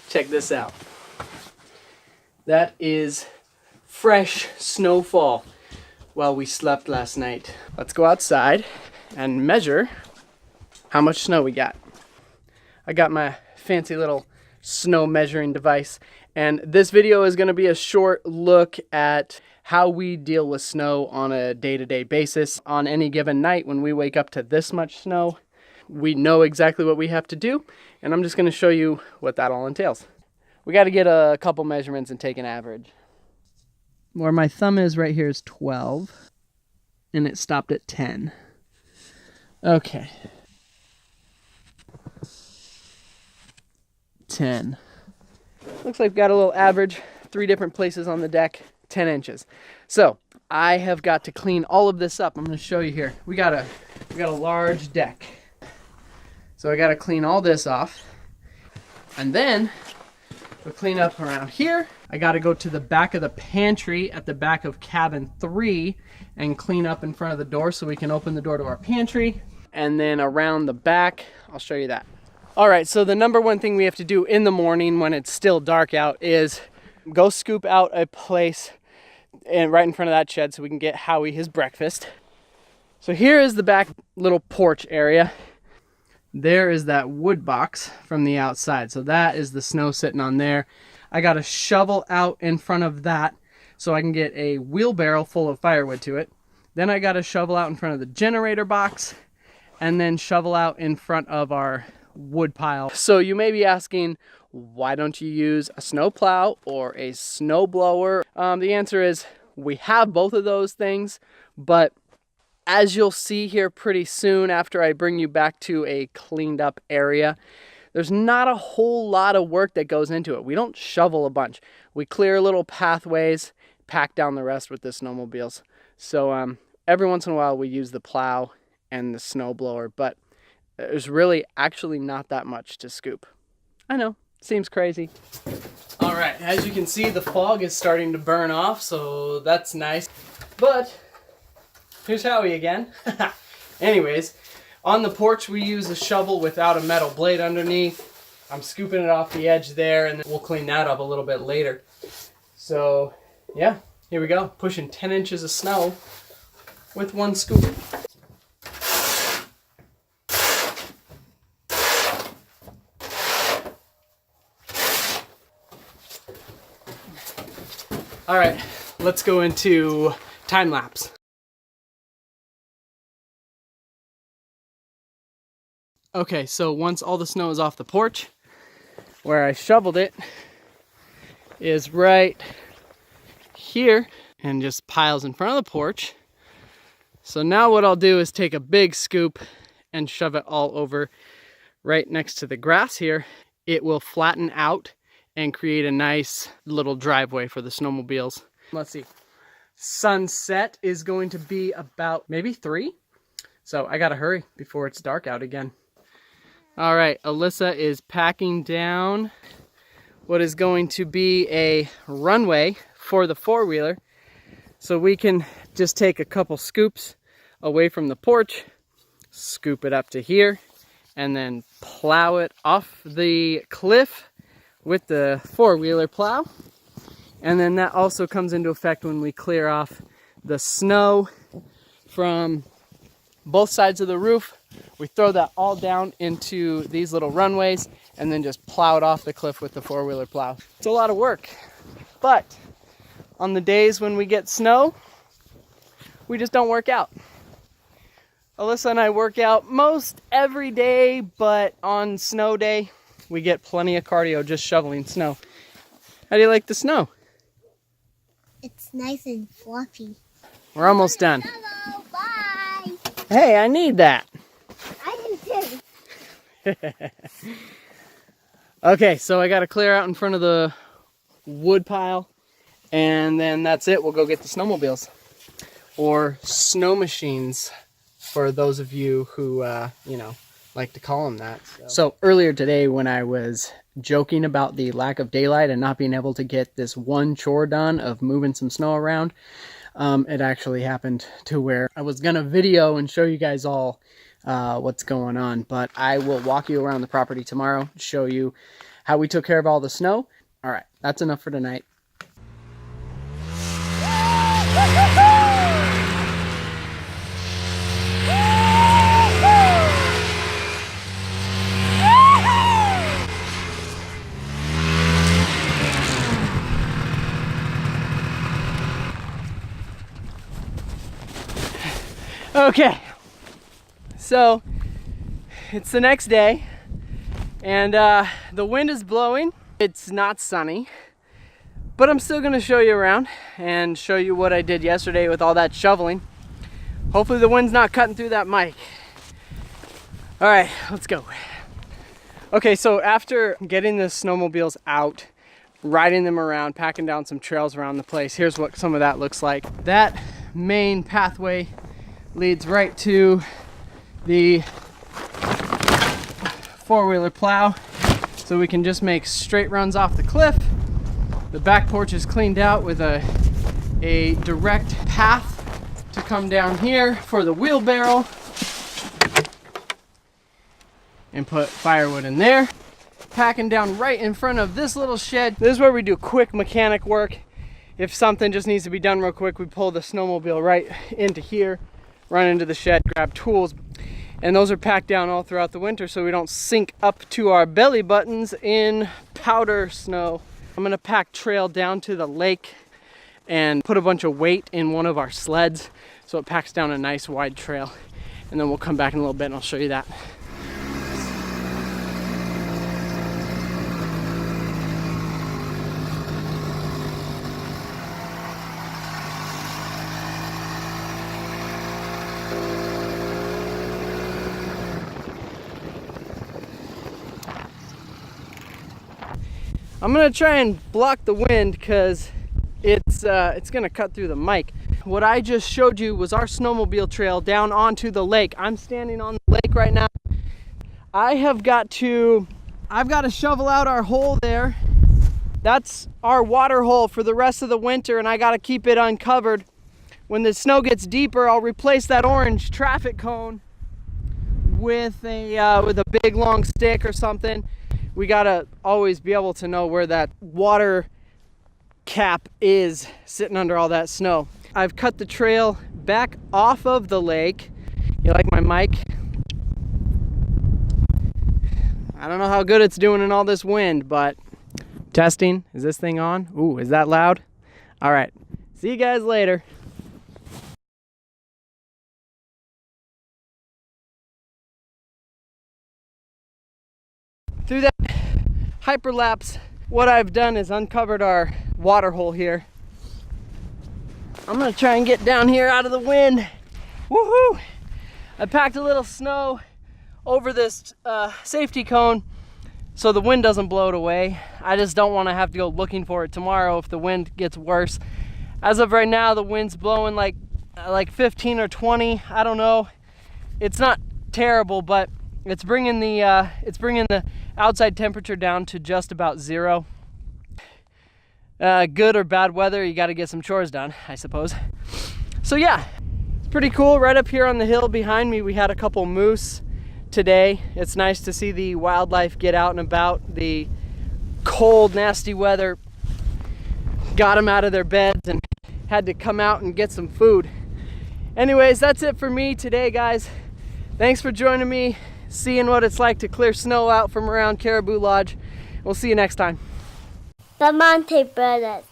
Check this out. That is fresh snowfall while we slept last night. Let's go outside and measure how much snow we got. I got my fancy little snow measuring device, and this video is going to be a short look at how we deal with snow on a day-to-day basis. On any given night when we wake up to this much snow, we know exactly what we have to do, and I'm just going to show you what that all entails. We got to get a couple measurements and take an average. Where my thumb is right here is 12, and it stopped at 10. Okay. 10. Looks like we've got a little average, 3 different places on the deck, 10 inches. So I have got to clean all of this up. I'm going to show you here. We got a large deck. So I got to clean all this off. And then we'll clean up around here. I got to go to the back of the pantry at the back of cabin 3 and clean up in front of the door so we can open the door to our pantry. And then around the back, I'll show you that. All right, so the number one thing we have to do in the morning when it's still dark out is go scoop out a place and right in front of that shed so we can get Howie his breakfast. So here is the back little porch area. There is that wood box from the outside. So that is the snow sitting on there. I got a shovel out in front of that so I can get a wheelbarrow full of firewood to it. Then I got a shovel out in front of the generator box and then shovel out in front of our wood pile. So you may be asking, why don't you use a snow plow or a snow blower? The answer is we have both of those things, but as you'll see here pretty soon after I bring you back to a cleaned up area, there's not a whole lot of work that goes into it. We don't shovel a bunch. We clear little pathways, pack down the rest with the snowmobiles. So every once in a while we use the plow and the snow blower, but there's really actually not that much to scoop. I know, seems crazy. All right, as you can see, the fog is starting to burn off, so that's nice. But here's Howie again. Anyways, on the porch we use a shovel without a metal blade underneath. I'm scooping it off the edge there, and then we'll clean that up a little bit later. So yeah, here we go, pushing 10 inches of snow with one scoop. All right, let's go into time lapse. Okay, so once all the snow is off the porch, where I shoveled it is right here and just piles in front of the porch. So now what I'll do is take a big scoop and shove it all over right next to the grass here. It will flatten out and create a nice little driveway for the snowmobiles. Let's see. Sunset is going to be about maybe 3. So I gotta hurry before it's dark out again. All right, Alyssa is packing down what is going to be a runway for the 4-wheeler. So we can just take a couple scoops away from the porch, scoop it up to here, and then plow it off the cliff with the 4-wheeler plow. And then that also comes into effect when we clear off the snow from both sides of the roof. We throw that all down into these little runways and then just plow it off the cliff with the 4-wheeler plow. It's a lot of work, but on the days when we get snow, we just don't work out. Alyssa and I work out most every day, but on snow day, we get plenty of cardio just shoveling snow. How do you like the snow? It's nice and fluffy. We're almost done. Hello, bye. Hey, I need that. I do too. Okay, so I got to clear out in front of the wood pile, and then that's it. We'll go get the snowmobiles, or snow machines, for those of you who, like to call them that. So earlier today when I was joking about the lack of daylight and not being able to get this one chore done of moving some snow around, it actually happened to where I was gonna video and show you guys all what's going on, but I will walk you around the property tomorrow, show you how we took care of all the snow. All right, that's enough for tonight. Okay, so it's the next day and the wind is blowing. It's not sunny, but I'm still gonna show you around and show you what I did yesterday with all that shoveling. Hopefully the wind's not cutting through that mic. All right, let's go. Okay, so after getting the snowmobiles out, riding them around, packing down some trails around the place, here's what some of that looks like. That main pathway leads right to the four-wheeler plow, so we can just make straight runs off the cliff. The back porch is cleaned out with a direct path to come down here for the wheelbarrow and put firewood in there. Packing down right in front of this little shed. This is where we do quick mechanic work. If something just needs to be done real quick, we pull the snowmobile right into here, run into the shed, grab tools, and those are packed down all throughout the winter so we don't sink up to our belly buttons in powder snow. I'm gonna pack trail down to the lake and put a bunch of weight in one of our sleds so it packs down a nice wide trail, and then we'll come back in a little bit and I'll show you that. I'm gonna try and block the wind because it's gonna cut through the mic. What I just showed you was our snowmobile trail down onto the lake. I'm standing on the lake right now. I've got to shovel out our hole there. That's our water hole for the rest of the winter, and I gotta keep it uncovered. When the snow gets deeper, I'll replace that orange traffic cone with a big long stick or something. We gotta always be able to know where that water cap is sitting under all that snow. I've cut the trail back off of the lake. You like my mic? I don't know how good it's doing in all this wind, but testing. Is this thing on? Ooh, is that loud? All right, see you guys later. Through that hyperlapse, what I've done is uncovered our water hole here. I'm gonna try and get down here out of the wind. Woohoo! I packed a little snow over this safety cone so the wind doesn't blow it away. I just don't want to have to go looking for it tomorrow if the wind gets worse. As of right now, the wind's blowing like 15 or 20. I don't know. It's not terrible, but it's bringing the outside temperature down to just about 0. Good or bad weather, you got to get some chores done, I suppose. So yeah, it's pretty cool. Right up here on the hill behind me, we had a couple moose today. It's nice to see the wildlife get out and about. The cold, nasty weather got them out of their beds and had to come out and get some food. Anyways, that's it for me today, guys. Thanks for joining me, seeing what it's like to clear snow out from around Caribou Lodge. We'll see you next time. Bramante brothers.